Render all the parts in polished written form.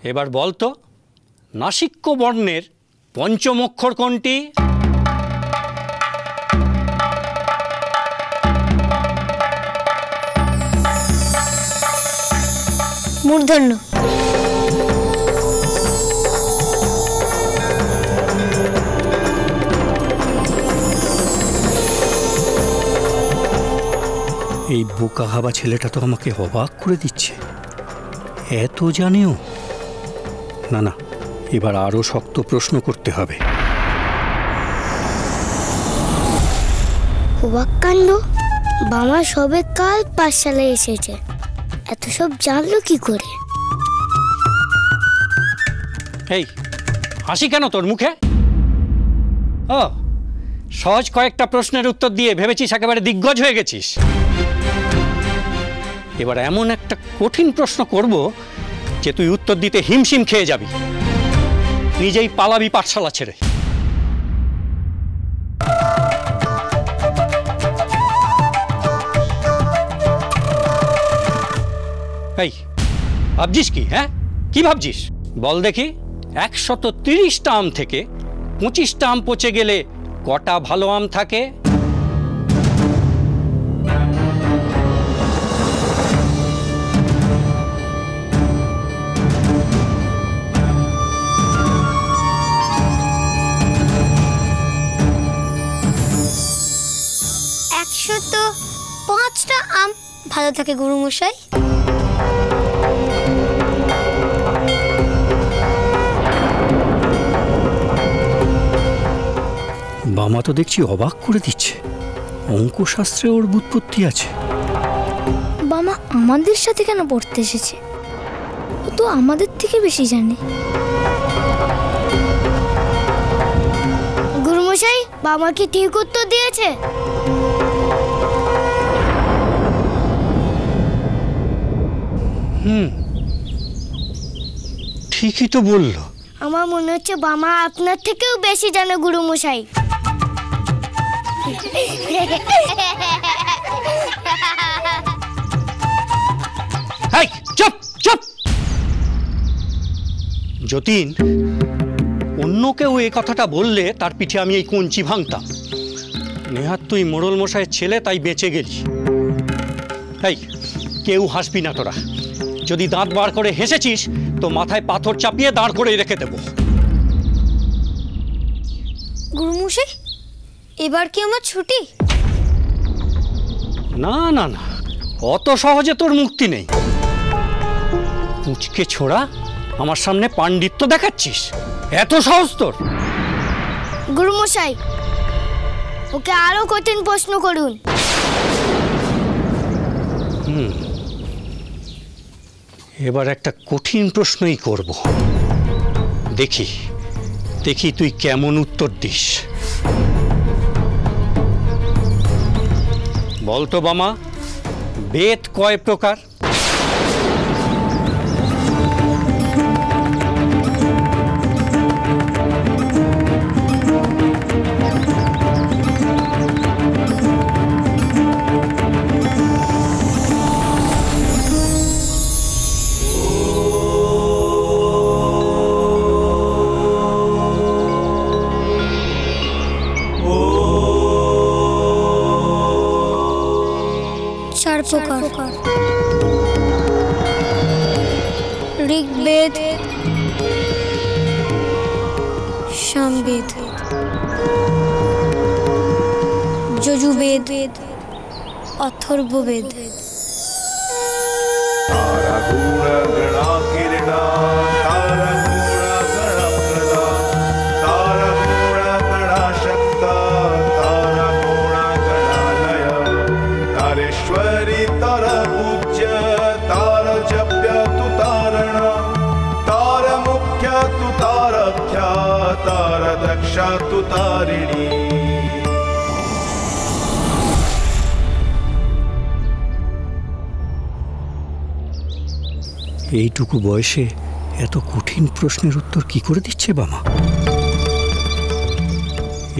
এবার বলতো নাসিক্য বর্ণের পঞ্চম অক্ষর কোনটি? মূর্ধন্য। এই বোকা হাবা ছেলেটা তো আমাকে অবাক করে দিচ্ছে, এত জানেও। না না, এবার আরো শক্ত প্রশ্ন করতে হবে। অবাক কাণ্ড, বাবা সবে কাল পাঠশালায় এসেছে, এত সব জানলো কি করে? এই হাসি কেন তোর মুখে? ও, সহজ কয়েকটা প্রশ্নের উত্তর দিয়ে ভেবেছিস একেবারে দিগ্গজ হয়ে গেছিস। এবার এমন একটা কঠিন প্রশ্ন করব যে তুই উত্তর দিতে হিমশিম খেয়ে যাবি, নিজেই পালাবি পাঠশালা ছেড়ে। এই ভাবছিস কি? হ্যাঁ, কি ভাবছিস বল দেখি? 130টা আম থেকে 25টা আম পচে গেলে কটা ভালো আম থাকে? তো 5টা আম ভালো থাকে গুরুমশাই। বামা তো দেখছি অবাক করে দিচ্ছে, অঙ্কশাস্ত্রে ওর ব্যুৎপত্তি আছে। বামা আমাদের সাথে কেন পড়তে এসেছে? ও তো আমাদের থেকে বেশি জানে। গুরুমশাই, বাবা কি ঠিক উত্তর দিয়েছে? ঠিকই তো বললো। আমার মনে হচ্ছে বাবা আপনার থেকেও বেশি জানে গুরুমশাই। চুপ চুপ। যতীন, অন্য কেউ এই কথাটা বললে তার পিঠে আমি এই কঞ্চি ভাঙতাম। নেহাত তুই মোড়ল মশাইয়ের ছেলে, তাই বেঁচে গেলি। এই কেউ হাসবি না তোরা। যদি দাঁত বার করে হেসেছিস তো মাথায় পাথর চাপিয়ে দাঁড় করে রেখে দেব। গুরুমশাই, এবার কি আমার ছুটি? না না না, অত সহজে তোর মুক্তি নেই। পুচকে ছোড়া, আমার সামনে পাণ্ডিত্য দেখাচ্ছিস? এত সহজ তোর? গুরুমশাই, ওকে আরো কঠিন প্রশ্ন করুন। এবার একটা কঠিন প্রশ্নই করব, দেখি দেখি তুই কেমন উত্তর দিস। বলতো বামা, বেদ কয় প্রকার? ঋগ্বেদ, সামবেদ, যজুর্বেদ, অথর্ববেদ। এইটুকু বয়সে এত কঠিন প্রশ্নের উত্তর কি করে দিচ্ছে বামা?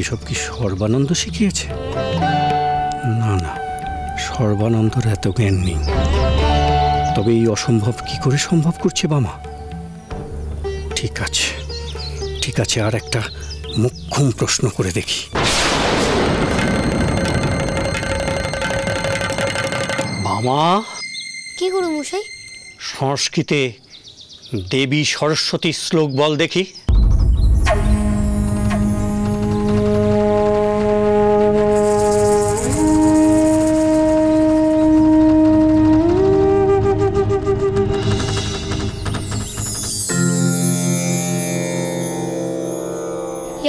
এসব কি সর্বানন্দ শিখিয়েছে? না না, সর্বানন্দর এত জ্ঞান নেই। তবে এই অসম্ভব কি করে সম্ভব করছে বামা? ঠিক আছে, ঠিক আছে, আর একটা মুখ্যম প্রশ্ন করে দেখি। বামা, কি গুরু মশাই? সংস্কৃতে দেবী সরস্বতী শ্লোক বল দেখি।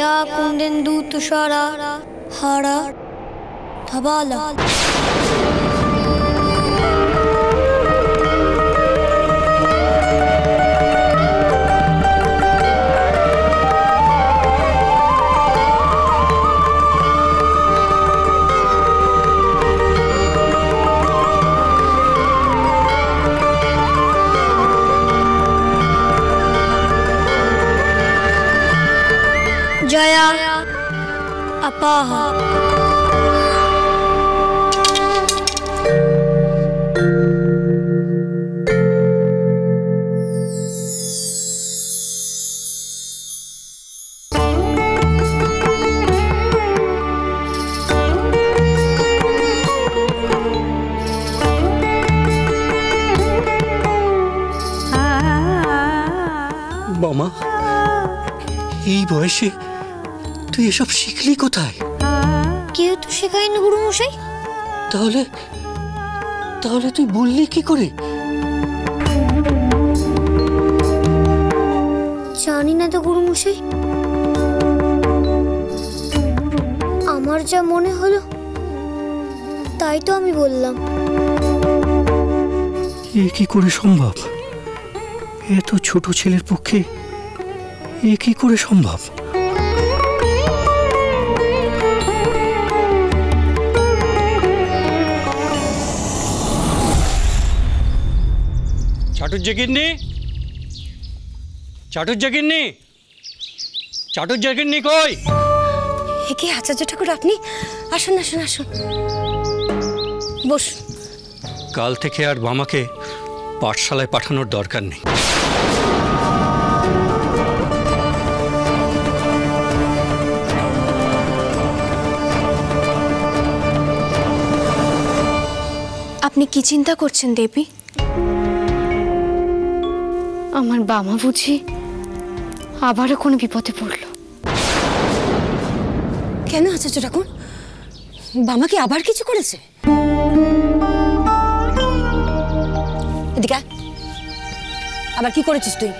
या कुंदेन्दु तुषारा हारा धबाला जया अपाहा। বামা, এই বয়সে তুই এসব শিখলি কোথায়? কেউ তো শেখায়নি গুরু মশাই। তাহলে তাহলে তুই বললি কি করে? জানি না তো গুরু মশাই, আমার যা মনে হলো তাই তো আমি বললাম। এ কি করে সম্ভব? এত ছোট ছেলের পক্ষে এ কি করে সম্ভব? চাটুর্যগিন্নি, চাটুর্যগিন্নি, চাটুর্যগিন্নি কই? একে আচার্য ঠাকুর, আপনি আসুন আসুন আসুন, বসুন। কাল থেকে আর বামাকে পাঠশালায় পাঠানোর দরকার নেই। আপনি কি চিন্তা করছেন দেবী? আমার বাবা বুঝি আবারও কোনো বিপদে পড়ল। কেন আচার্য ঠাকুর, বাবা কি আবার কিছু করেছে? এদিকে আবার কি করেছিস তুই?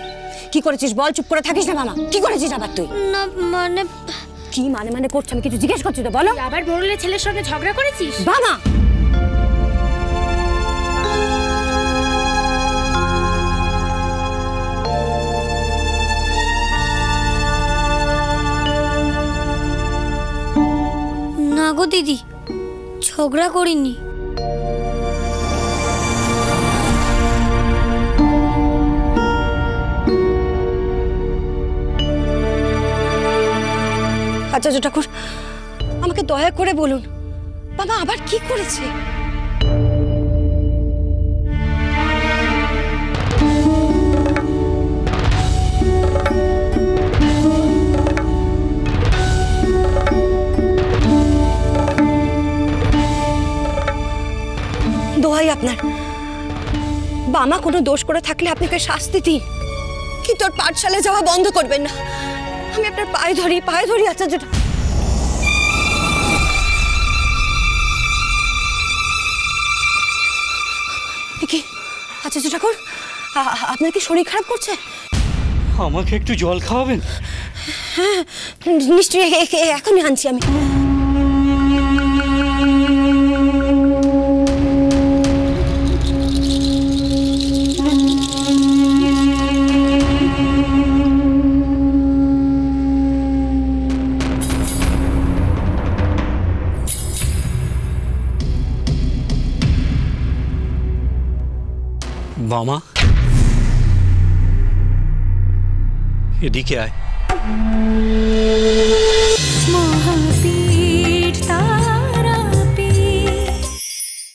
কি করেছিস বল, চুপ করে থাকিস না। মামা কি করেছিস আবার তুই? না মানে কি মানে মানে করছো? আমি কিছু জিজ্ঞেস করছি তো, বলো। আবার বড়লে ছেলের সঙ্গে ঝগড়া করেছিস? বাবা না গো দিদি, ঝগড়া করিনি। আচার্য ঠাকুর, আমাকে দয়া করে বলুন, বাবা আবার কি করেছে? দোহাই আপনার, বামা কোনো দোষ করে থাকলে আপনি ওকে শাস্তি দিন, কিন্তু ওর পাঠশালায় যাওয়া বন্ধ করবেন না। আমি আপনার পায়ে ধরি আচার্য ঠাকুর। কি আচার্য ঠাকুর, আপনার কি শরীর খারাপ করছে? আমাকে একটু জল খাওয়াবেন? হ্যাঁ নিশ্চয়ই, এখনই আনছি আমি। বামা, এদিকে আয়। মহাবীর